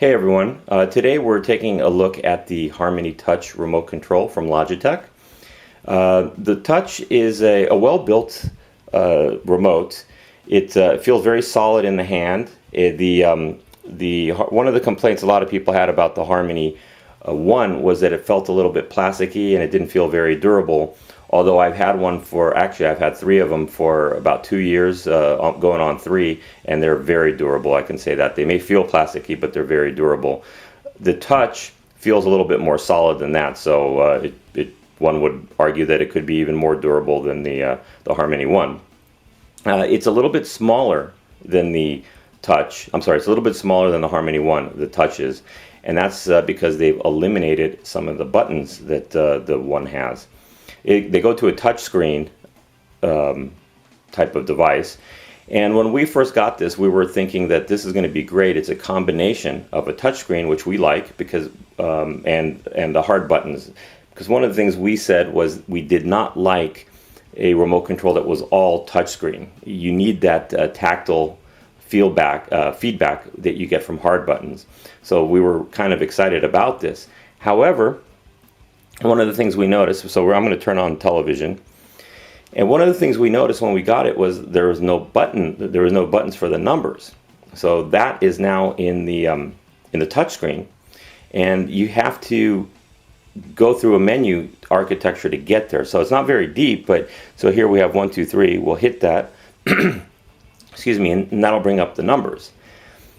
Hey everyone, today we're taking a look at the Harmony Touch remote control from Logitech. The Touch is a well-built remote. It feels very solid in the hand. One of the complaints a lot of people had about the Harmony One was that it felt a little bit plasticky and it didn't feel very durable. Although I've had one I've had three of them for about 2 years, going on 3, and they're very durable. I can say that. They may feel plasticky, but they're very durable. The Touch feels a little bit more solid than that, so one would argue that it could be even more durable than the Harmony One. It's a little bit smaller than the Touch. I'm sorry, it's a little bit smaller than the Harmony One, the Touch is, and that's because they've eliminated some of the buttons that the One has. They go to a touch screen type of device, and when we first got this, we were thinking that this is going to be great. It's a combination of a touch screen, which we like, because and the hard buttons, because one of the things we said was we did not like a remote control that was all touch screen. You need that tactile feedback that you get from hard buttons. So we were kind of excited about this. However, one of the things we noticed, I'm going to turn on television, and one of the things we noticed when we got it was there was no buttons for the numbers. So that is now in the touch screen, and you have to go through a menu architecture to get there. So it's not very deep, but so here we have 1, 2, 3. We'll hit that, excuse me, and that'll bring up the numbers.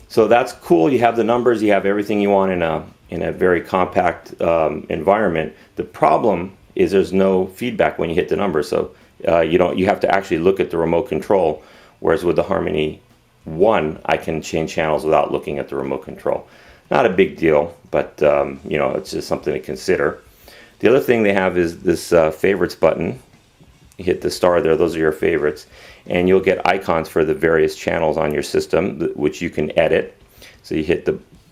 So that's cool. You have the numbers. You have everything you want in a very compact environment. The problem is there's no feedback when you hit the numbers. So you have to actually look at the remote control. Whereas with the Harmony One, I can change channels without looking at the remote control. Not a big deal, but it's just something to consider. The other thing they have is this favorites button. You hit the star there, those are your favorites, and you'll get icons for the various channels on your system, which you can edit. So you hit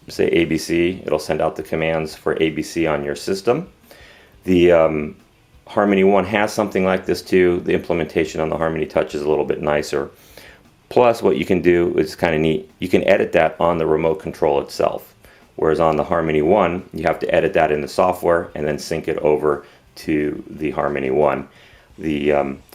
say ABC, it'll send out the commands for ABC on your system. The Harmony One has something like this too. The implementation on the Harmony Touch is a little bit nicer. Plus, what you can do is kind of neat. You can edit that on the remote control itself. Whereas on the Harmony One, you have to edit that in the software and then sync it over to the Harmony One.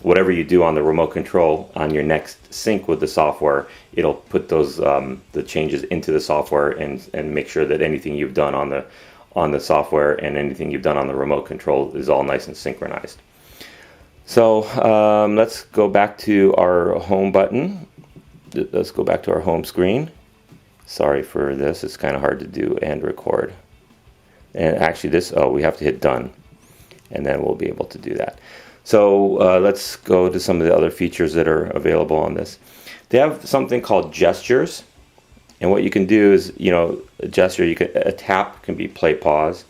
Whatever you do on the remote control on your next sync with the software, it'll put those the changes into the software and make sure that anything you've done on the software and anything you've done on the remote control is all nice and synchronized. So let's go back to our home button. Let's go back to our home screen. Sorry for this, it's kind of hard to do and record. And actually we have to hit done, and then we'll be able to do that. So let's go to some of the other features that are available on this. They have something called gestures, and what you can do is, a gesture, a tap can be play pause,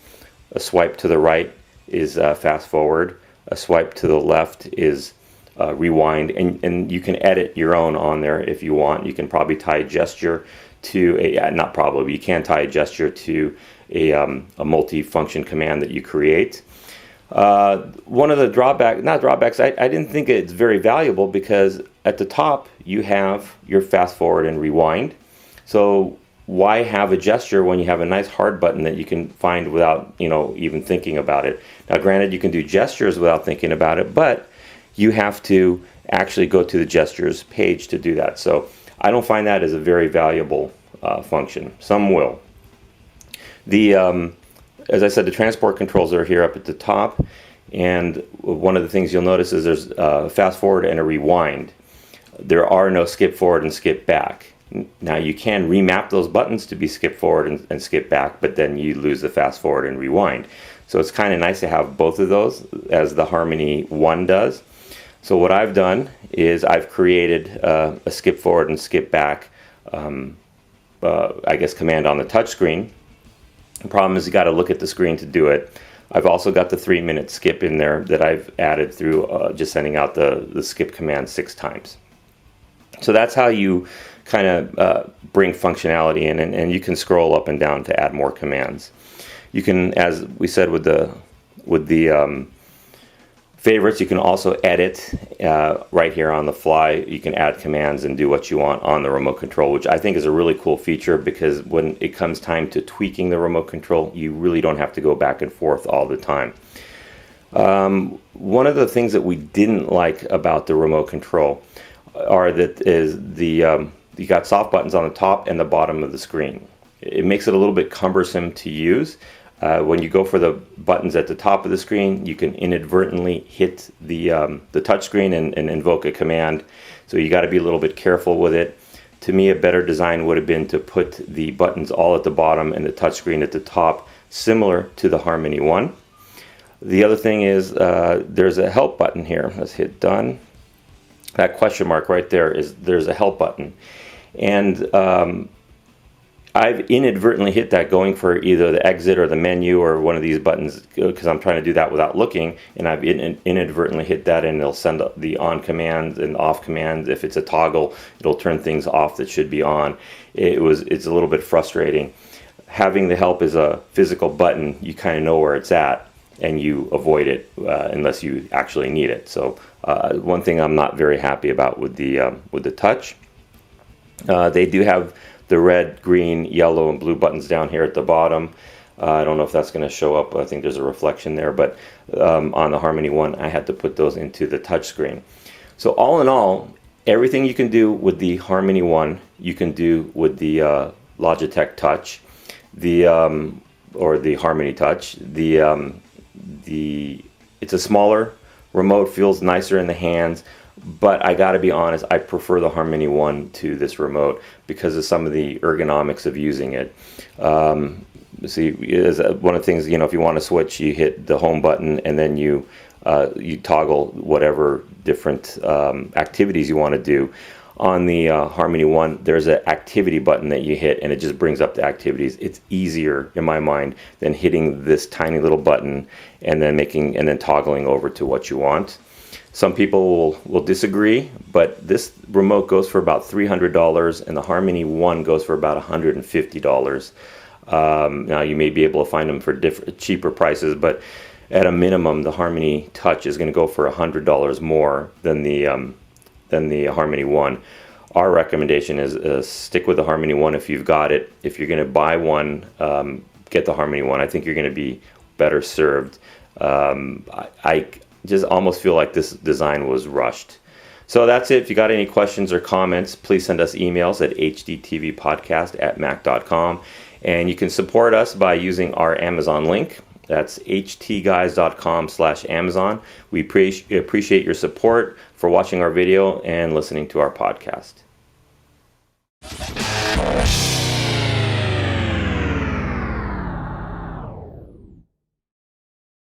a swipe to the right is fast forward, a swipe to the left is rewind, and you can edit your own on there if you want. You can probably tie a gesture to you can tie a gesture to a multi-function command that you create. One of the drawbacks, I didn't think it's very valuable, because at the top you have your fast forward and rewind. So why have a gesture when you have a nice hard button that you can find without even thinking about it? Now granted, you can do gestures without thinking about it, but you have to actually go to the gestures page to do that. So I don't find that as a very valuable function. Some will. As I said, the transport controls are here up at the top, and one of the things you'll notice is there's a fast forward and a rewind. There are no skip forward and skip back. Now you can remap those buttons to be skip forward and skip back, but then you lose the fast forward and rewind. So it's kind of nice to have both of those, as the Harmony One does. So what I've done is I've created a skip forward and skip back command on the touch screen. The problem is you got to look at the screen to do it. I've also got the 3-minute skip in there that I've added through just sending out the skip command 6 times. So that's how you kind of bring functionality in, and you can scroll up and down to add more commands. You can, as we said with the Favorites, you can also edit right here on the fly. You can add commands and do what you want on the remote control, which I think is a really cool feature, because when it comes time to tweaking the remote control, you really don't have to go back and forth all the time. One of the things that we didn't like about the remote control you got soft buttons on the top and the bottom of the screen. It makes it a little bit cumbersome to use. When you go for the buttons at the top of the screen, you can inadvertently hit the touch screen and invoke a command. So you got to be a little bit careful with it. To me, a better design would have been to put the buttons all at the bottom and the touch screen at the top, similar to the Harmony One. The other thing is there's a help button here. Let's hit done. That question mark right there's a help button. And I've inadvertently hit that going for either the exit or the menu or one of these buttons, because I'm trying to do that without looking, and I've inadvertently hit that, and it'll send the on commands and off commands. If it's a toggle, it'll turn things off that should be on. It's a little bit frustrating. Having the help as a physical button, you kind of know where it's at, and you avoid it unless you actually need it. So one thing I'm not very happy about with the touch. They do have the red, green, yellow, and blue buttons down here at the bottom. I don't know if that's going to show up. I think there's a reflection there, but on the Harmony One, I had to put those into the touch screen. So all in all, everything you can do with the Harmony One, you can do with the Logitech Touch, or the Harmony Touch. It's a smaller remote, feels nicer in the hands. But I got to be honest, I prefer the Harmony One to this remote because of some of the ergonomics of using it. See, one of the things, if you want to switch, you hit the home button and then you toggle whatever different activities you want to do. On the Harmony One, there's an activity button that you hit, and it just brings up the activities. It's easier, in my mind, than hitting this tiny little button and then toggling over to what you want. Some people will disagree, but this remote goes for about $300, and the Harmony One goes for about $150. Now, you may be able to find them for cheaper prices, but at a minimum, the Harmony Touch is going to go for $100 more than the Harmony One. Our recommendation is stick with the Harmony One if you've got it. If you're going to buy one, get the Harmony One. I think you're going to be better served. I just almost feel like this design was rushed. So that's it. If you got any questions or comments, please send us emails at hdtvpodcast@mac.com. And you can support us by using our Amazon link. That's htguys.com/Amazon. We appreciate your support for watching our video and listening to our podcast.